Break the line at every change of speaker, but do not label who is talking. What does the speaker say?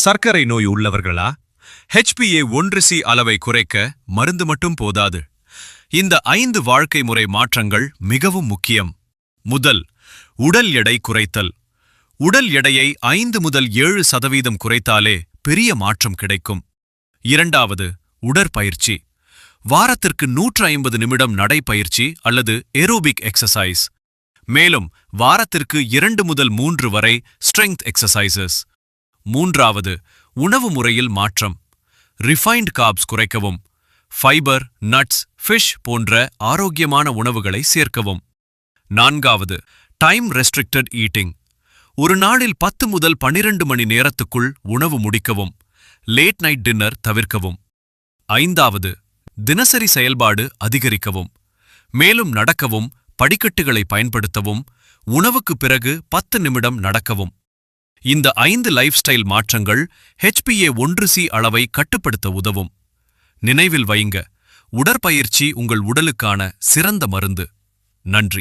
சர்க்கரை நோய் உள்ளவர்களா? HbA1c அளவை குறைக்க மருந்து மட்டும் போதாது. இந்த 5 வாழ்க்கை முறை மாற்றங்கள் மிகவும் முக்கியம். முதல், உடல் எடை குறைத்தல். உடல் எடையை 5 முதல் 7% குறைத்தாலே பெரிய மாற்றம் கிடைக்கும். இரண்டாவது, உடற்பயிற்சி. வாரத்திற்கு 150 நிமிடம் நடைப்பயிற்சி அல்லது ஏரோபிக் எக்ஸசைஸ். மேலும் வாரத்திற்கு 2 முதல் 3 வரை ஸ்ட்ரெங்த் எக்ஸசைசஸ். மூன்றாவது, உணவு முறையில் மாற்றம். ரிஃபைன்ட் கார்ப்ஸ் குறைக்கவும். ஃபைபர், நட்ஸ், ஃபிஷ் போன்ற ஆரோக்கியமான உணவுகளை சேர்க்கவும். நான்காவது, டைம் ரெஸ்ட்ரிக்டட் ஈட்டிங். ஒரு நாளில் 10 முதல் 12 மணி நேரத்துக்குள் உணவு முடிக்கவும். லேட் நைட் டின்னர் தவிர்க்கவும். ஐந்தாவது, தினசரி செயல்பாடு அதிகரிக்கவும். மேலும் நடக்கவும், படிக்கட்டுகளை பயன்படுத்தவும், உணவுக்கு பிறகு 10 நிமிடம் நடக்கவும். இந்த 5 லைஃப் ஸ்டைல் மாற்றங்கள் HbA1c அளவை கட்டுப்படுத்த உதவும். நினைவில் வையுங்க, உடற்பயிற்சி உங்கள் உடலுக்கான சிறந்த மருந்து. நன்றி.